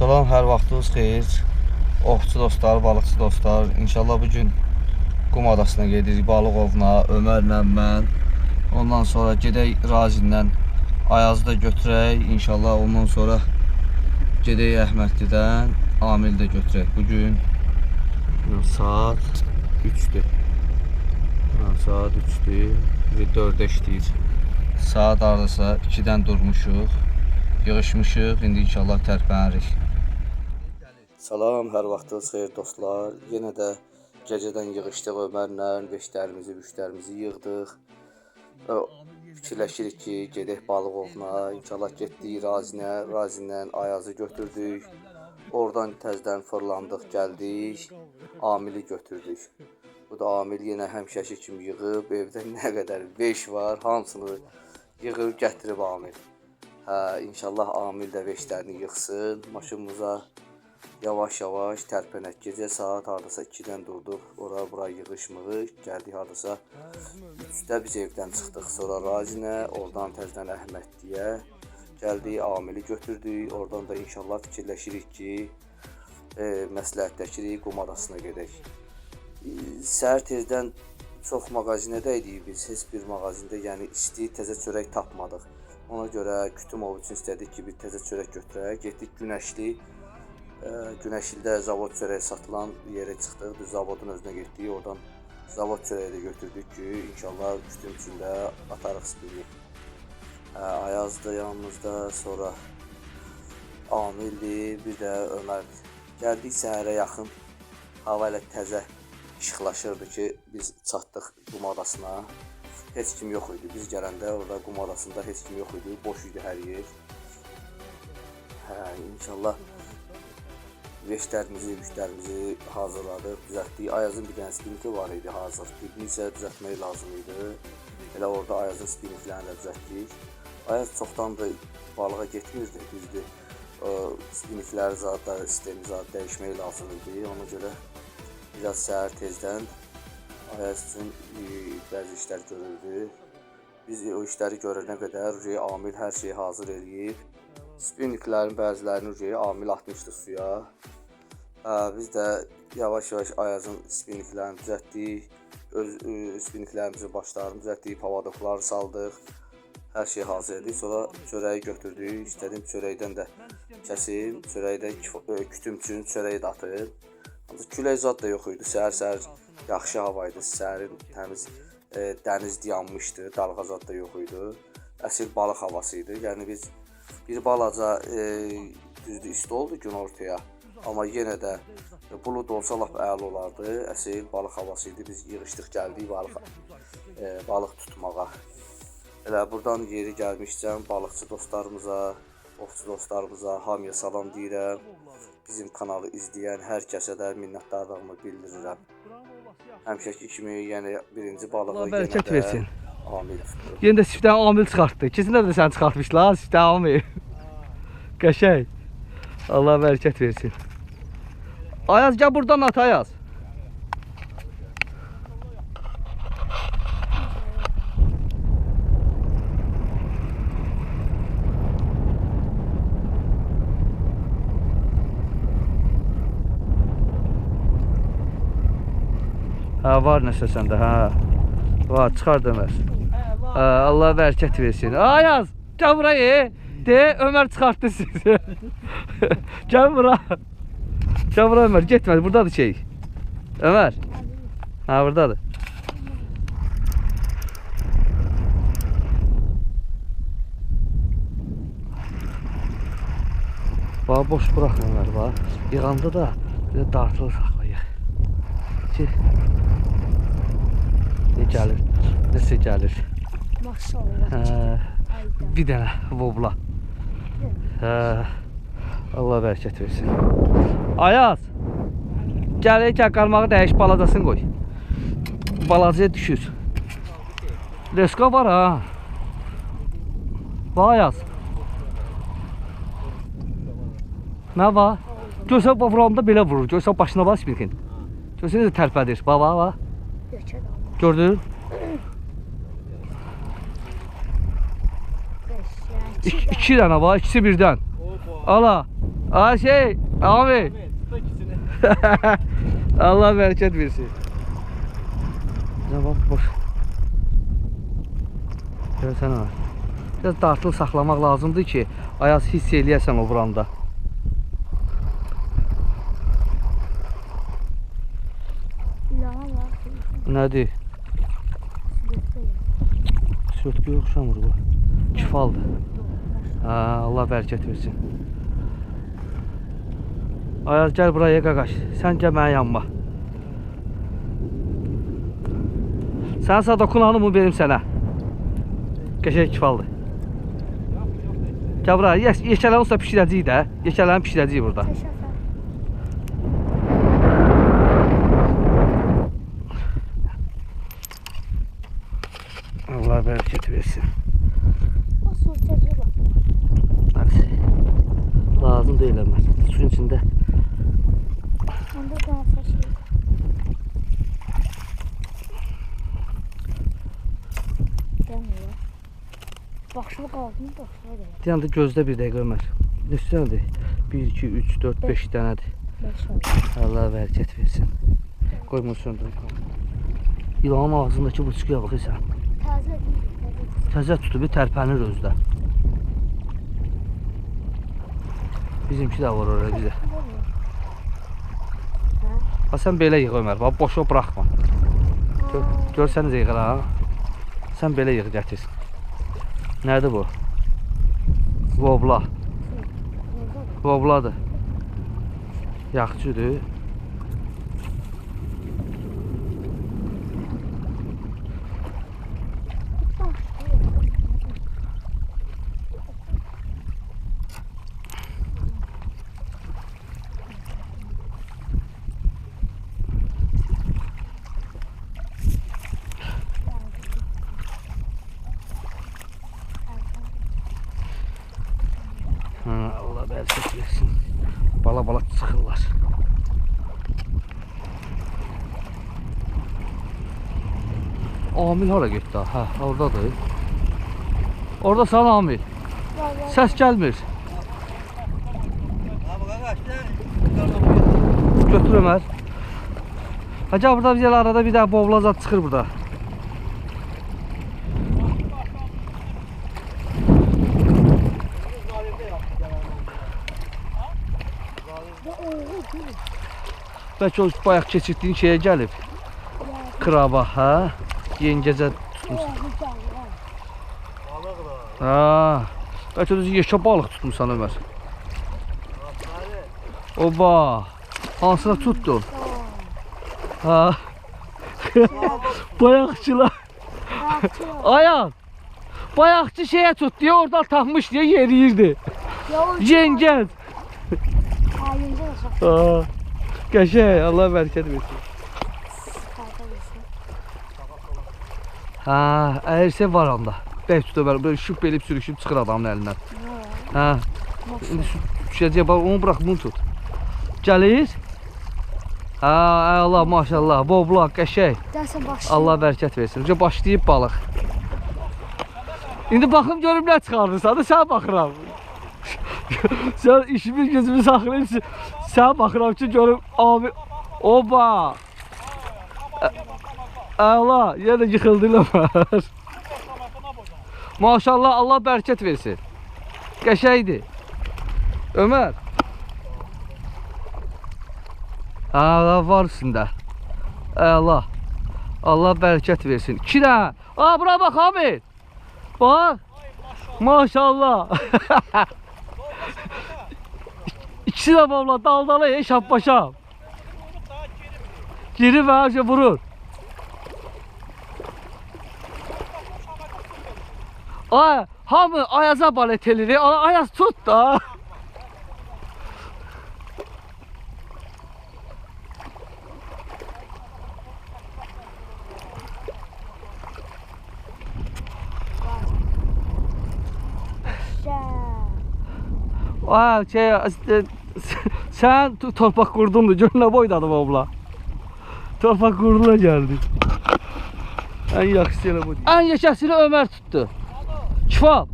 Salam, hər vaxtınız xeyir. Ovçu dostlar, balıqçı dostlar. İnşallah bugün Qum adasına gedirik, balıq ovuna, Ömərlə mən. Ondan sonra gedək Razinlə Ayazı da götürək. İnşallah ondan sonra gedək Əhmədlidən Amil də götürək. Bugün saat 3'dür. Saat 3'dür. 4'də işləyir. Saat hardasa 2'dən durmuşuq. Yığışmışıq, indi inşallah tərpənirik. Salam, hər vaxtınız xeyir dostlar. Yenə də gecədən yığışdıq Ömərlə, beşlərimizi, müştərimizi yığdıq. Fikirləşirik ki, gedək balıq ovuna. İnşallah getdik Razinə, Razindən Ayazı götürdük. Oradan təzdən fırlandıq, gəldik, Amili götürdük. Bu da Amil yenə həmişəki kimi yığıb, evdə nə qədər beş var, hamısını yığıb gətirib Amil. İnşallah Amil də beşlərini yıxsın. Maşınımıza yavaş-yavaş tərpənək. Gecə saat hardasa 2'dən durduq. Bura yığışmırıq. Gəldik hardasa 3'də biz evdən çıxdıq. Sonra Razinə, oradan təzdən Əhmədliyə gəldik. Amili götürdük. Oradan da inşallah fikirləşirik ki, məsləhətləşirik, Qum adasına gedək. Səhər tezdən çox mağazinədə idik biz. Heç bir mağazində, yəni isti təzə çörək tapmadıq. Ona görə Kütümov üçün istədik ki, bir təzə çörək götürək. Getdik Günəşli. Günəşlidə zavod çörəyi satılan yerə çıxdıq. Düz zavodun özünə getdik. Oradan zavod çörəyi də götürdük ki, inşallah Kütüm üçün də atarıq spini. Ayaz da yanımızda, sonra Amildir, bir də Ömərdir. Gəldik səhərə yaxın. Hava elə təzə işıqlaşırdı ki, biz çatdıq Qum adasına. Heç kim yox idi. Biz gələndə orada Qum adasında heç kim yox idi. Boş idi hər yer. İnşallah veşlərimizi, müştərimizi hazırladıq, düzəltdik. Ayazın bir dənə spiniki var idi hazır. Birini isə düzəltmək lazım idi. Elə orada Ayazın spiniklərini də düzəltdik. Ayaz çoxdandır balığa getmirdi. Düzdür. Spinikləri zaten sistemi zaten dəyişmək lazım idi. Ona görə biraz səhər tezdən Ayaz üçün bəzi işlər görüldü. Biz o işləri görənə qədər Amil hər şeyi hazır eləyib. Spinniklərin bəzilərini Amil atmışdı suya. Biz də yavaş-yavaş Ayazın spinniklərini düzəltdik. Öz spinniklərimizi, başlarını düzəltdik, pavadokları saldıq. Hər şeyi hazır etdik. Sonra çörəyi götürdük. İstədim çörəkdən də kəsim. Çörəkdə Kütüm üçün çörəyi də atıb. Külək zad da yox idi. Səhər-səhər yaxşı hava idi. Səhərin təmiz dəniz dayanmışdı. Dalğa zad da yox idi. Əsl balıq havası idi. Yəni biz bir balaca düzdür isti oldu gün ortaya. Amma yenə də bulud olsa lap əla olardı. Əsl balıq havası idi. Biz yığışdıq, gəldik balıq tutmağa. Elə buradan yeri gəlmişkən balıqçı dostlarımıza, ovçu dostlarımıza hamıya salam deyirəm. Bizim kanalı izləyən hər kəsə də minnətdarlığımı bildirirəm. Həmişəki kimi, yəni birinci balığı yenə də Amil tutdu. Yenə də sifdən Amil çıxartdı. Keçində də sən çıxartmışlar, sifdən Amil. Qəşəng. Allah bərəkət versin. Ayaz, gəl buradan at Ayaz. Var nəsə səndə, var, çıxar deməz. Allah bərəkət versin. Ayaz, gəl buraya, de, Ömər çıxartdı sizi. Gəl bura. Gəl bura Ömər, getmədi, buradadır şey. Ömər, buradadır. Boş bırakın Ömər, yığanda da bir də dartılır saxlayıq. Ne gəlir? Nəsə gəlir? Maşallah. Bir dənə vobla. Allah bərəkət versin. Ayaz, gəl qarmağı dəyiş, balacasını qoy. Balacaya düşür. Leska var ha. Var Ayaz. Nə var? Görsən vuranda belə vurur. Görsən başına bas bir gün. Görsən də tərpədir. Baba. Gördün? İki dənə var, ikisi birdən. Ala. Aa şey, abi. Allah bereket versin. Cavab boş. Görsən ha. Biraz dartıl saxlamaq lazımdır ki, ayaz hiss eləyəsən o vuranda. İlana var. Nədir? Sörtgüyə oxşamır bu. Kifaldır. Ha, Allah bərəkət versin. Ayaz gəl buraya qaqaş. Sən gəl mənə yanma. Sən sağ dokunanı mı verim sənə? Qəşəng kifaldır. Gəl buraya. Yekələrin usta pişirəcəyik də. Yekələrin pişirəcəyik burada. Təşəkkür. Allah bərəkət versin. O sürtəcə bax. Hadi. Lazım deyil Ömər. Suyun içində. Onda qansa şey. Dəmir. Baxışlı qaldım, baxışlı deyil. Deyəndə gözlə bir dəqiqə Ömər. Neçə dənədir? 1, 2, 3, 4, 5 dənədir. 5 oldu. Allah bərəkət versin. Qoy bunu söndürək. İlanın ağzındakı bu çıxıya bax sən. Təzə deyil. Təzə tutub tərpənir özdə. Bizimki də var oraya bizə. Ha sən belə yığ Ömər. Bax boşa buraxma. Görsəniz yığır ha. Sən belə yığ gətir. Nədir bu? Vobla. Vobladır. Yaxçıdır. Allah bərəkət versin. Bala çıxırlar. Amil hara getdi? Hə, oradadır. Orada sən Amil. Səs gəlmir. Götür Ömər. Həcə burada bizə arada bir dənə bovla zad çıxır burada. Bəlkə o bayaq keçirtdiyin şeyə gəlib. Kraba, hə? Yengəcə tutmuşsan. Ha. Bəlkə özü yeşə balıq tutmuşsan Ömər. Oba. Hansına tuttun? Ha. Bayaqçılar. Ayaz. Bayaqçı şeyə tut deyə oradan tapmış deyə yeriyirdi. Yengəz. Ha. Qəşəng, Allah bərəkət versin. Ha, əyirsə var onda. Bək tut Ömər, böyle şüp elib sürüşüb çıxır adamın əlindən. Ha. İndi düşəcək, bax onu bırax, bunu tut. Gəlir. Ha, Allah maşallah, bobla, qəşəng. Allah bərəkət versin. Önce başlayıb balıq. İndi baxım görüm nə çıxardırsan da sən baxıram. Sən işimi gözümü saxlayıb sən baxıram ki görüm abi. Oba. Allah, yenə yıxıldılar. Maşallah, Allah bərəkət versin. Qəşəngdir. Ömər. Allah var üstündə. Allah. Allah bərəkət versin. 2 dənə. Aa, bura bax abi. Bax. Maşallah. İkisi də babla daldalı şappaşap. Geri və önce vurur. Ay, hamı Ayaza balet elir. Ayaz tut da. Ay, sen torpaq qurdundur. Gör nə boydadır babla. Torpaq qurduna gəldi. Ən yaxşısı elə bu. Ən yekəsini Ömər tutdu. Kifal.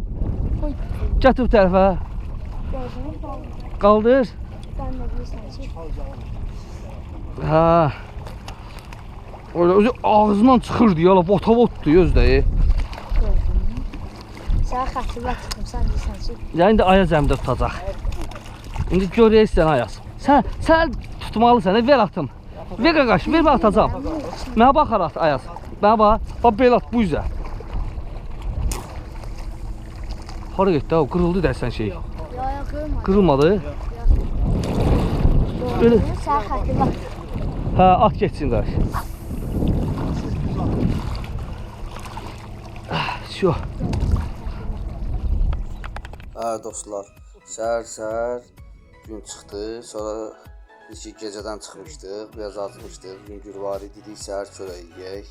Gətir bu tərəfə. Qaldır. Ben de bilirsən ki, Hə. Öyle özü ağzından çıxırdı ya, bota-botdu özdə. gördüm. Sənə xətribə tutdum, sən bilirsən ki, Ya indi Ayaz əmdə tutacaq. İndi görəyirsən Ayaz. Sən tutmalısan, ver atım. Ver qaqaş, ver mən atacağam. Mənə baxar at Ayaz. Mənə bax, bax belə at bu üzə. Hara getdi o, qırıldı dərsən şey. ya qırmadı. Qırılmadı. Gördüm, sənə xətribə tutdum. Hə, at getsin qarşı. Şu. Hə dostlar, səhər gün çıxdı, sonra biz ki gecədən çıxmışdıq, biraz azmışdıq, yüngül var idi, dedik səhər çörək yeyək.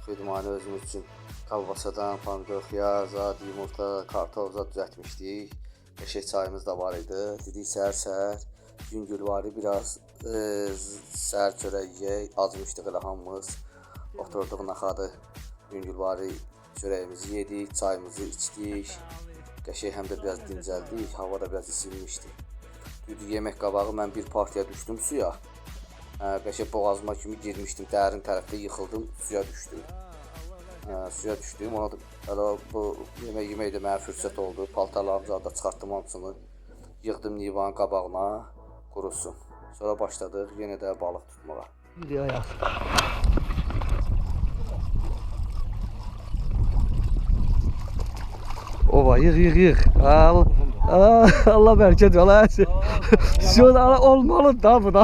Xidmanı özümüz üçün kalbasadan, pandıq, yağ, zad, yumurta, kartol zad düzəltmişdik. Qəşəng çayımız da var idi, dedik səhər yüngül var idi, biraz səhər çörək yeyək, azmışdıq elə hamımız. Oturduq naxadı, yüngül var idi. Çörəyimizi yedik, çayımızı içdik. Qəşəng həm də biraz dincəldik, hava da biraz isinmişdi. Düzdür, yemək qabağı mən bir partiya düşdüm suya. Qəşəng boğazıma kimi girmişdim, dərin tərəfdə yıxıldım, suya düşdüm. Suya düşdüm, ona da hələ bu yemək də mənə fürsət oldu. Paltarlarımızı da çıxartdım hamısını, yığdım Nivanın qabağına, qurusun. Sonra başladıq yenə də balıq tutmağa. Bir Ayaz. Ova, yığ. Allah bərəkət ver. Şurada olmalı da bu da.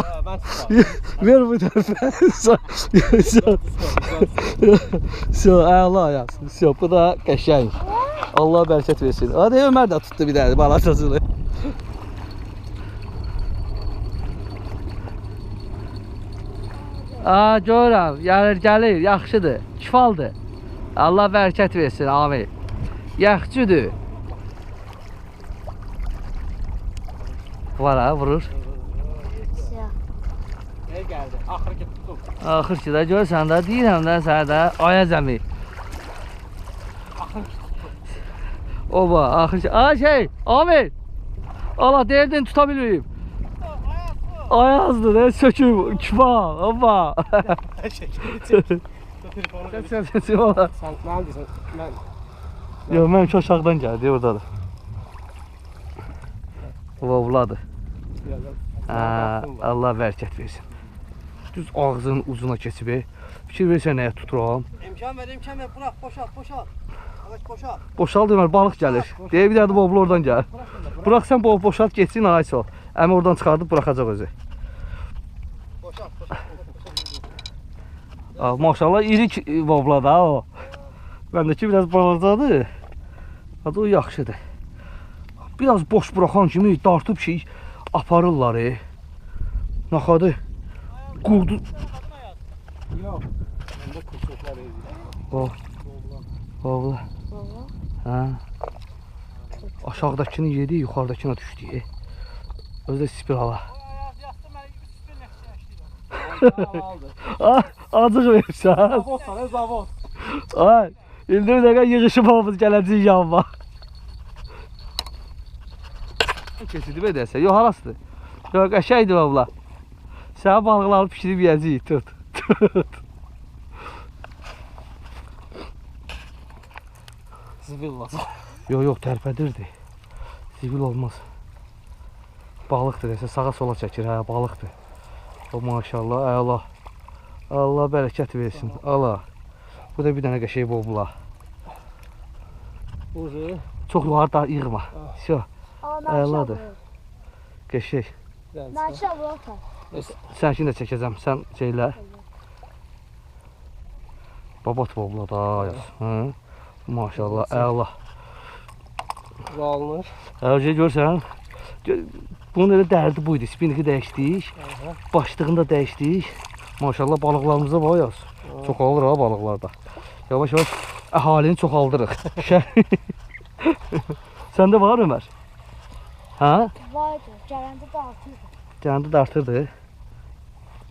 Ver bu tərəfə. Əla Ayaz. Bu da qəşəng. Allah bərəkət versin. Hadi Ömər də tutdu bir dənə balasasını. Görürəm, gəlir, yaxşıdır, kifaldır. Allah bərəkət versin, amin. Yaxçıdır. Var ha, vurur. Siyah. Ne geldi? Axır ki tuttum. Axır ki da görsən də, deyirəm də sənə də Ayaz əmi. Oba, axır ki. Şey, amin. Allah deyirdin tuta bilməyim. Ayazdır, söküb, kifal, oba. Sen ola. Sen ne yapıyorsun? Ben Yox, mən ki aşağıdan gəldi, oradadır. Vovladır. Allah bərəkət versin. Düz ağzının ucuna keçib. Fikir versən nəyə tuturam. imkan ver. Bırak, boşalt. Ağaç boşalt. Boşal deməli, balıq gəlir. Deyə bir dənə də boblu oradan gəlir. Bırax sən boşalt geçsin, ay sol. Əmi oradan çıxardıb buraxacaq özü. Boşalt. Maşallah iri bobla da o. Məndəki biraz balacadır. Adı o yaxşıdır. Biraz boş bıraxan kimi dartıb şey aparırlar. Naxadı. Qurdu. Yok. Bende kurşunlar Bobla. Baba. Hə. Aşağıdakını yedi, yuxarıdakına düşdü. Özü də spirala. Acıq versən. Zavod sana zavod. Ay, indi bir dəqiqə yığışıb hamımız gələcəyik yanıma. Keçidi mi edəsən? Yox, harasıdır? Yox, qəşəkdir abla. Sənə balıqları pişirib yiyəcəyik, tut. Zibil olacaq. Yox, tərpədirdi. Zibil olmaz. Balıqdır desə, sağa sola çəkir, hə, balıqdır. O maşallah, əla. Allah bərəkət versin, ala. Bu da bir dənə qəşəng bobla. Ucu. Çox yuxarıda yığma. Şo, Əladır. qəşəng. Mən çabuk atar. Sənkini də çəkəcəm, sən şeylə. Babat bobla da yaz. Hı? Maşallah, əla. Alınır. Şey görsən, bunun elə dərdi buydu. Spiniki dəyişdik, başlığını da dəyişdik. Maşallah balıqlarımıza bax yaz. Çoxalır ha balıqlarda. Yavaş-yavaş əhalini çoxaldırıq. Səndə var Ömər? Hə? Vardı, gələndə dartırdı. Gəndə dartırdı.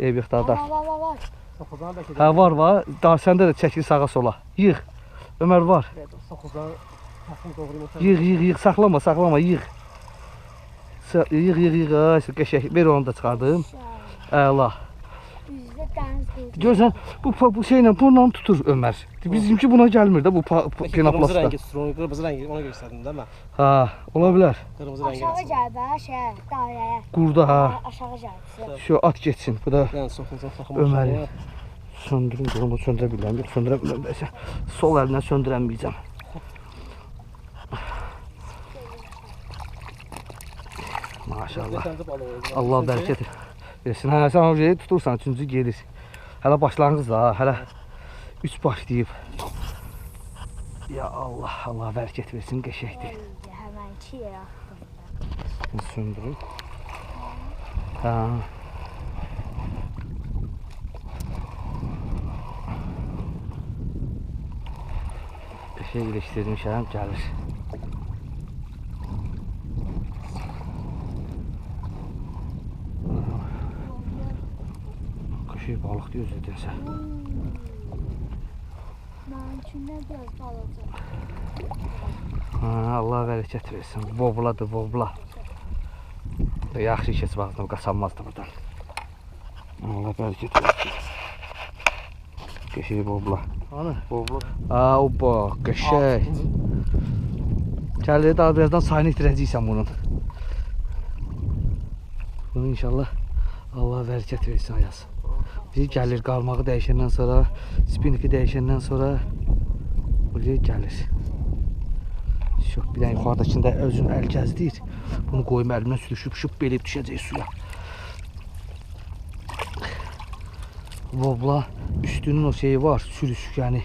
Ev yoxda dart. Var. Sokuzdan da ki. Hə, var. Daha səndə də çəkir sağa sola. Yığ. Ömər var. Sokuzdan takım doğru. Yığ, saxlama, yığ. Yığ, qəşəng. Ver onu da çıxardım. Əla. Üzdə dəniz qurdu. Görsən, bu şeylə bununla tutur Ömər. Bizimki buna gəlmir də bu Kırmızı penoplastda. rengi, kırmızı rengi ona gösterdim değil mi? Ha, ola bilər. Kırmızı rengi. Aşağı gəl bə, dairəyə. Qurda ha. Aşağı gəl. Şu at geçsin. Bu da Yani sokunca takım Ömer'in. Söndürün, bunu söndürə bilirəm. Yox, söndürə bilmirəm. Sol əlimlə söndürəməyəcəm. Maşallah. Allah bərəkət versin. Hə, sən o şeyi tutursan, üçüncü gedir. Hələ başlanğıc da, hələ 3 başlayıb. Ya Allah, Allah bərəkət versin, qəşəkdir. Həmən 2 yerə atdım. Söndürün. Hə. Qəşək ilişdirmişəm, gəlir. Qəşək balıqdır özüdənsə. Mənim üçün nə biraz balaca. Ha, Allah bərəkət versin. Bobladır, bobla. Yaxşı keçib ağzına, qaçanmazdı buradan. Allah bərəkət versin. Qəşək bobla. Hani? Bobla. Aa, oba, qəşək. Gəlir, daha birazdan sayını itirəcəksən bunun. Bunu inşallah Allah bərəkət versin Ayaz. Biri gəlir, qarmağı dəyişəndən sonra, spiniki dəyişəndən sonra buraya gəlir. Yox, bir dənə yuxarıdakında özün əl gəzdir. Bunu qoyum əlimdən sürüşüb, belib düşəcək suya. Bobla, üstünün o şeyi var, sürüşkəni.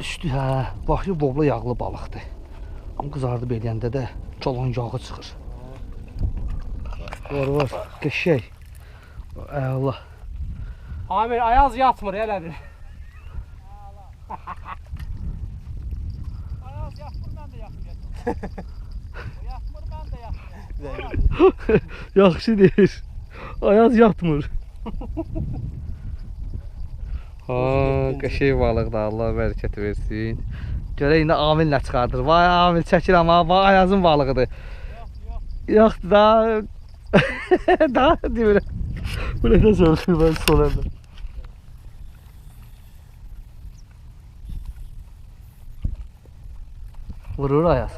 Üstü, hə, başı bobla yağlı balıqdır. Onu qızardıb eləyəndə də çolan yağı çıxır. Var, qəşək. Əla. Amir Ayaz yatmır elədir. Ayaz yapmır, ben de yapmıyorum. O yapmır, ben de yapmıyorum. Yaxşı deyir. Ayaz yatmır. Ha, qəşək balıqdır, Allah bərəkət versin. Görək indi Amillə çıxardır. Vay Amil çəkir amma, vay Ayazın balığıdır. Yoxdur da. Daha deyirəm. Bu nə də söylür mən sol əlimdə. Vurur Ayaz.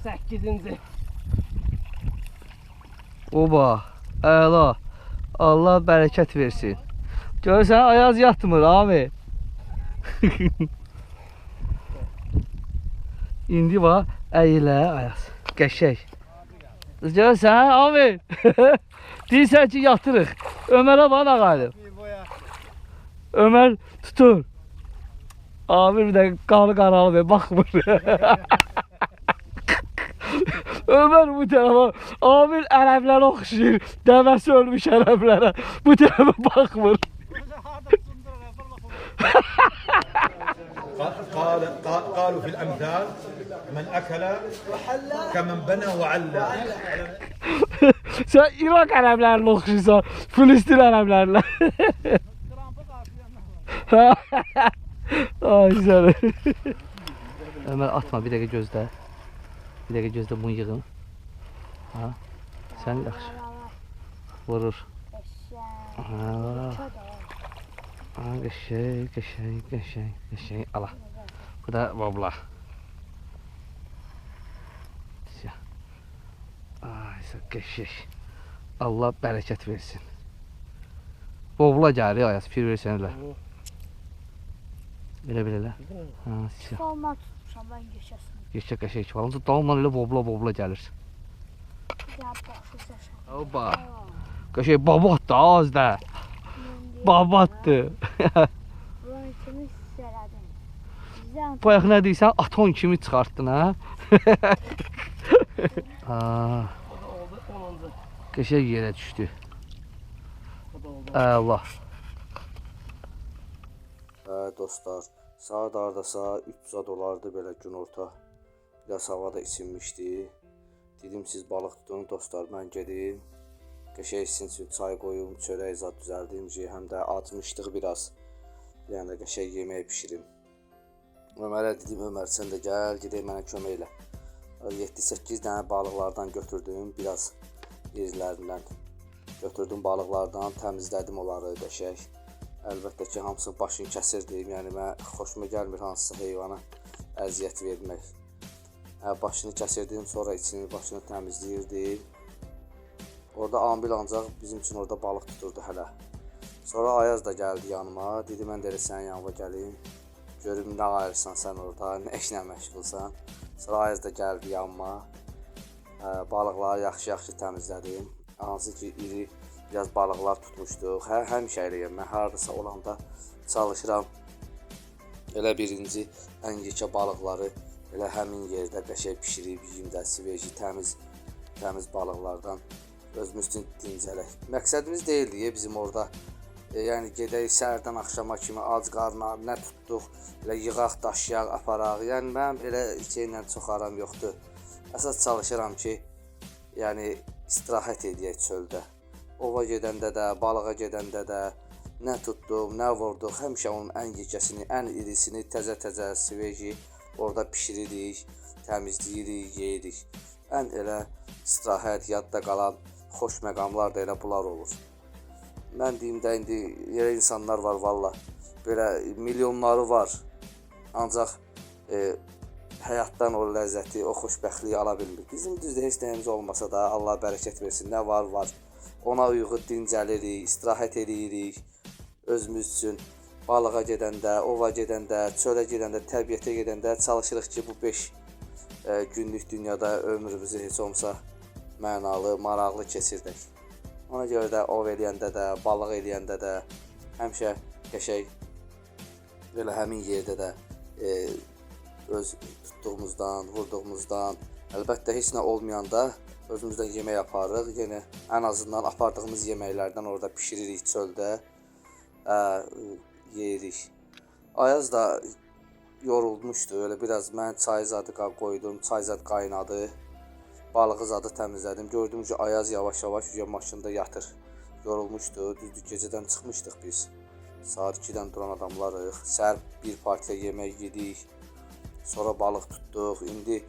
Sekizinci. Oba, əla. Allah bərəkət versin. Görürsən, Ayaz yatmır, Amil. İndi var, əyilə Ayaz. Qəşək. Görürsən, Amil. Deyirsən ki, yatırıq. Ömərə bana qalib. Ömər tutur. Amil bir də qanı qaralı baxmır. Ömər bu tərəfə, Amil ərəblərə oxşayır. Dəvəsi ölmüş ərəblərə. Bu tərəfə baxmır. قالوا في الأمثال من أكل كمن بنى وعلى. Sen İrak ərəblərinə oxşayırsan, Filistin ərəblərinə. Ay səni. Ömər atma, bir dəqiqə gözlə. Bir dəqiqə gözlə, bunu yığın. Ha, sən yaxşı. Vurur. Qəşək. Ala. Bu da bobla. Ay, qəşək. Allah bərəkət versin. Bobla gəlir Ayaz, pir versən elə. Belə. Ha, siyah. Olma tutmuşam ben geçəsin. Geçək qəşək falan. Dalman elə bobla gəlir. Ya baxırsa şəhər. Oba. Qəşək babatdır az da. Babatdır. Bunun kimi hiss elədim. Bizdən Bayaq nə deyirsən? Aton kimi çıxartdın ha? Qəşək yerə düşdü. Allah. Dostlar, saat hardasa 3 saat olardı belə günorta. Biraz hava da isinmişdi. Dedim siz balıq tutun dostlar, mən gedim. Qəşək sizin üçün çay qoyum, çörək zad düzəldim ki, həm də acmışdıq biraz. Yəni qəşəng yemək bişirim. Ömərə dedim, Ömər sən də gəl, gedək mənə kömək elə. 7-8 dənə balıqlardan götürdüm, biraz irilərindən götürdüm balıqlardan, təmizlədim onları qəşəng. Əlbəttə ki, hamısının başını kəsirdim, yəni mən xoşuma gəlmir hansısa heyvana əziyyət vermək. Başını kəsirdim, sonra içini, başını təmizləyirdim. Orada Amil ancaq bizim üçün orada balıq tuturdu hələ. Sonra Ayaz da gəldi yanıma, dedi mən də elə sənin yanıma gəlim. Görüm nə ayırsan sən orada, nə işlə məşğulsan. Sonra Ayaz da gəldi yanıma. Balıqları yaxşı-yaxşı təmizlədim. Hansı ki, iri biraz balıqlar tutmuşduq. Həmişə eləyəm, mən hardasa olanda çalışıram. Elə birinci ən yekə balıqları elə həmin yerdə qəşəng bişirib, yeyimdə, sveji, təmiz balıqlardan özümüz üçün dincələk. Məqsədimiz deyildi bizim orada. Yəni gedək səhərdən axşama kimi ac qarnına nə tutduq, elə yığaq, daşıyaq, aparaq. Yəni mənim elə şeylə çox aram yoxdur. Əsas çalışıram ki, yəni istirahət edək çöldə. Ova gedəndə də, balığa gedəndə də nə tutduq, nə vurduq, həmişə onun ən yekəsini, ən irisini təzə-təzə sveji orada bişiririk, təmizləyirik, yeyirik. Ən elə istirahət, yadda qalan xoş məqamlar da elə bunlar olur. Mən deyim də indi yerə insanlar var valla, belə milyonları var, ancaq həyatdan o ləzzəti, o xoşbəxtliyi ala bilmir. Bizim düzdür, heç nəyimiz olmasa da Allah bərəkət versin, nə var var. Ona uyğun dincəlirik, istirahət edirik özümüz üçün. Balığa gedəndə, ova gedəndə, çölə gedəndə, təbiətə gedəndə çalışırıq ki, bu 5 günlük dünyada ömrümüzü heç olmasa mənalı, maraqlı keçirdək. Ona görə də ov eləyəndə də, balıq eləyəndə də həmişə qəşəng belə həmin yerdə də öz tutduğumuzdan, vurduğumuzdan, əlbəttə heç nə olmayanda özümüzdən yemək aparırıq. Yenə ən azından apardığımız yeməklərdən orada bişiririk çöldə, yeyirik. Ayaz da yorulmuşdu, öyle biraz mən çay zadı qoydum, çay zad qaynadı. Balığı zadı təmizlədim. Gördüm ki, Ayaz yavaş-yavaş maşında yatır. Yorulmuşdu. Düzdür, gecədən çıxmışdıq biz. Saat 2-dən duran adamlarıq. Səhər bir partiya yemək yedik. Sonra balıq tutduq. İndi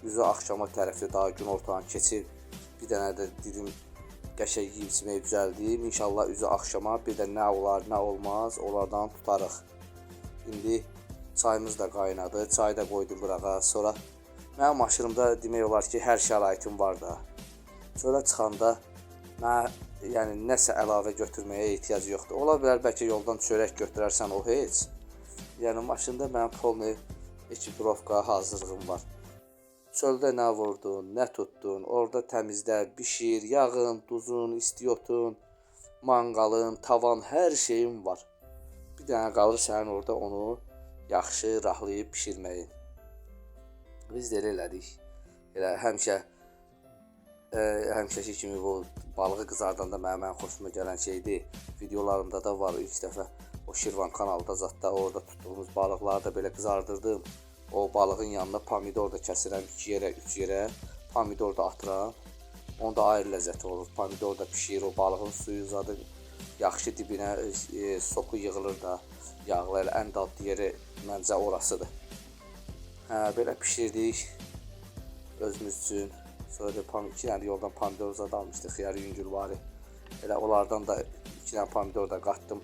üzü axşama tərəfdə daha gün ortadan keçib. Bir dənə də dedim qəşəng yeyib içməyi düzəldim. İnşallah üzü axşama bir də nə olar, nə olmaz, onlardan tutarıq. İndi çayımız da qaynadı. Çayı da qoydum burağa. Sonra mənim maşınımda demək olar ki, hər şəraitim var da. Çölə çıxanda mən yəni nəsə əlavə götürməyə ehtiyac yoxdur. Ola bilər bəlkə yoldan çörək götürərsən, o heç. Yəni maşında mənim polni ekiprovka hazırlığım var. Çöldə nə vurdun, nə tutdun, orada təmizlə, bişir, yağın, duzun, istiotun, manqalın, tavan, hər şeyin var. Bir dənə qalır sənin orada onu yaxşı rahlayıb bişirməyin. Biz də elə elədik. Elə həmişəki kimi bu balığı qızardanda mənim xoşuma gələn şeydir. Videolarımda da var ilk dəfə o Şirvan kanalda zətdə orada tutduğumuz balıqları da belə qızardırdım. O balığın yanına pomidor da kəsirəm 2 yerə, 3 yerə. Pomidor da atıram. Onda ayrı ləzzəti olur. Pomidor da pişir, o balığın suyu zadı yaxşı dibinə soku yığılır da. Yağlı elə ən dadlı yeri məncə orasıdır. Belə pişirdik özümüz üçün. Sonra da 2 dənə yoldan pomidor zad almışdıq, xiyar yüngül var. Elə onlardan da 2 dənə pomidor da qatdım.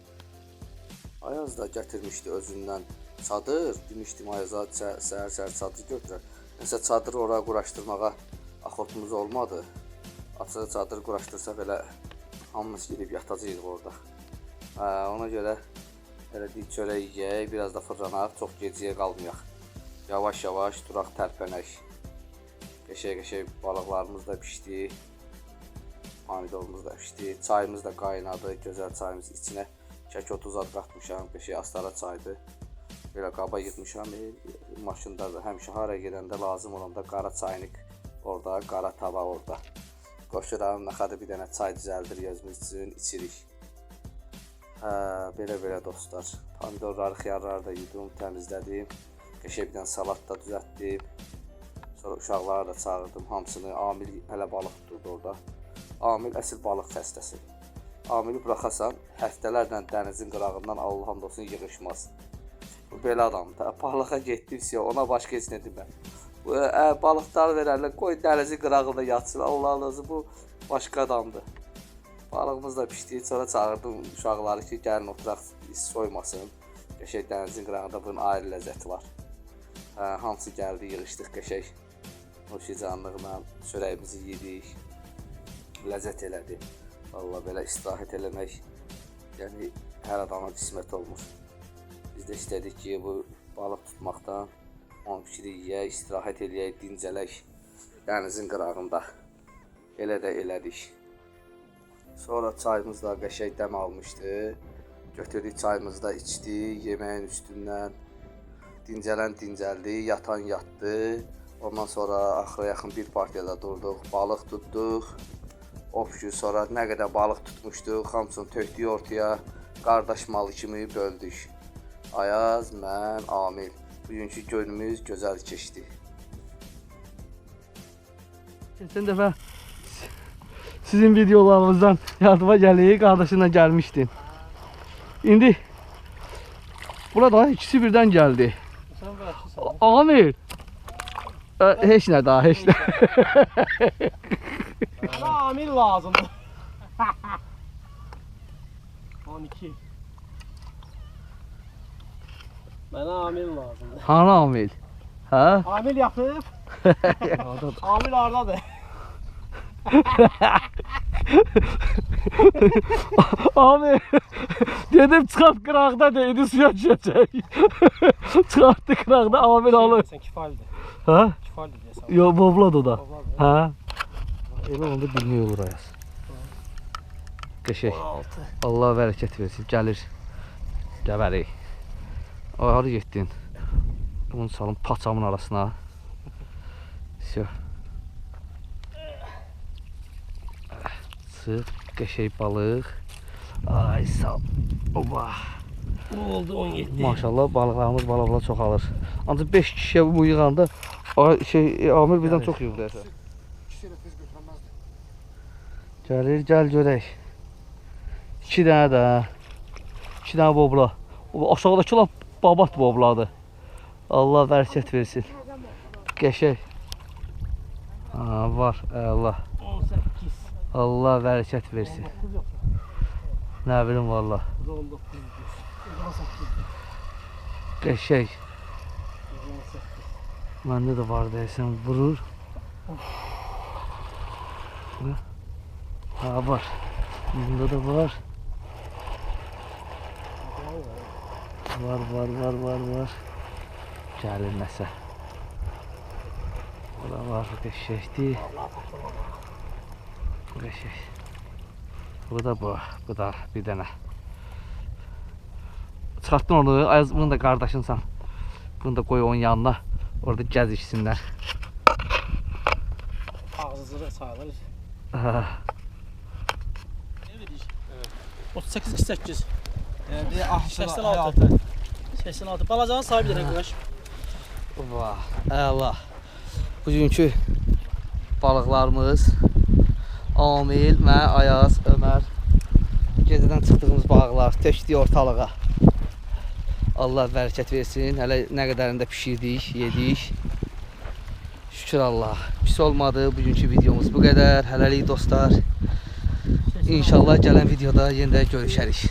Ayaz da gətirmişdi özündən çadır. Demişdim Ayaza səhər-səhər çadır götürər. Nəsə çadırı oraya quraşdırmağa axotumuz olmadı. Açıq çadır quraşdırsaq elə hamımız gedib yatacağıq orada. Ona görə elə deyik çörək yeyək, biraz da fırlanaq, çox gecəyə qalmayaq. Yavaş-yavaş duraq, tərpənək. Qəşəng balıqlarımız da pişdi. Pomidorumuz da pişdi. Çayımız da qaynadı. Gözəl çayımız içinə kək otu zad qatmışam. Qəşəng astara çaydı. Belə qaba yığmışam. Maşında da həmişə hara gedəndə lazım olanda qara çaynik orada, qara tava orada. Qoşuram, naxadı bir dənə çay düzəldir özümüz üçün, içirik. Belə dostlar. Pomidorları, xiyarları da yudum, təmizlədim. Qəşəng bir dənə salat da düzəltdim. Sonra uşaqları da çağırdım hamısını. Amil hələ balıq tuturdu orada. Amil əsl balıq xəstəsi. Amili buraxasan, həftələrlə dənizin qırağından Allah hamd olsun yığışmaz. Bu belə adamdır. Balığa getdimsə ona başqa heç nə deməm. Balıqlar verərlər, qoy dənizin qırağında yatsın. Allah'ın özü bu başqa adamdır. Balığımız da pişdi. Sonra çağırdım uşaqları ki, gəlin oturaq soymasın. Qəşəng dənizin qırağında bunun ayrı ləzzəti var. Hamısı gəldi, yığışdıq qəşəng. Noşicanlıqla çörəyimizi yedik. Ləzzət elədi. Vallahi belə istirahət eləmək, yəni hər adama qismət olmur. Biz də istədik ki, bu balıq tutmaqdan on fikri yeyək, istirahət eləyək, dincələk dənizin qırağında. Elə də elədik. Sonra çayımız da qəşəng dəm almışdı. Götürdük çayımızı da içdik, yeməyin üstündən. Dincələn dincəldi, yatan yatdı. Ondan sonra axıra yaxın bir partiyada durduq, balıq tutduq. Sonra nə qədər balıq tutmuşduq, hamısını tökdük ortaya, qardaş malı kimi böldük. Ayaz, mən, Amil. Bugünkü günümüz gözəl keçdi. Keçən dəfə sizin videolarınızdan yardıma gəlir, qardaşınla gəlmişdin. İndi burada ikisi birdən gəldi. Sen bırakırsan. Amil. Heç nə daha, heç nə. Bana amil lazımdı. 12. Bana amil lazımdı. Hanı Amil? Hə? Amil yapıp. Amil oradadır. Amil dedim çıxart qıraqda deydi, suya düşəcək. Çıxartdı qıraqda, Amil alır. Sen kifalidir. Hə? Kifalidir diye sen. Yo, bobladı o da. Bobladı. Hə? Elə onda bilmək olur Ayaz. Qəşəng. 16. Allah bərəkət versin. Gəlir. Gəbərik. Hara getdin? Bunu salım paçamın arasına. Всё. Çıx, qəşəng balıq. Ay sağ. Oba. Bu oldu 17. Maşallah balıqlarımız balıqlar çoxalır. Ancaq 5 kişiyə bu yığanda Amir bizdən çox yığdı. Gəlir, gəl görək. 2 dənə də. 2 dənə bobla. O aşağıdakı lap babat bobladı. Allah bərəkət versin. Qəşəng. Var, Allah. 18. Allah bərəkət versin. Nə bilim valla. 19. 18. Qəşəng. Məndə də var deyəsən, vurur. Ha, var. Bunda da var. Var. Gəlir nəsə. O da var, qəşəkdir. Qəşək. Bu da bir dənə. Çıxartdın onu, Ayaz, bunu da qardaşınsan. Bunu da qoy onun yanına. Orada gəz içsinlər. Ağzı sayılır. Hə. 38 8. 86. 86. Balacanın sahibidir arkadaş. Vah, əla. Bugünkü balıqlarımız Amil, mən, Ayaz, Ömər. Gecədən çıxdığımız balıqlar tökdük ortalığa. Allah bərəkət versin. Hələ nə qədərində pişirdik, yedik. Şükür Allah. Pis olmadı. Bugünkü videomuz bu qədər. Hələlik dostlar. İnşallah gələn videoda yenə görüşərik.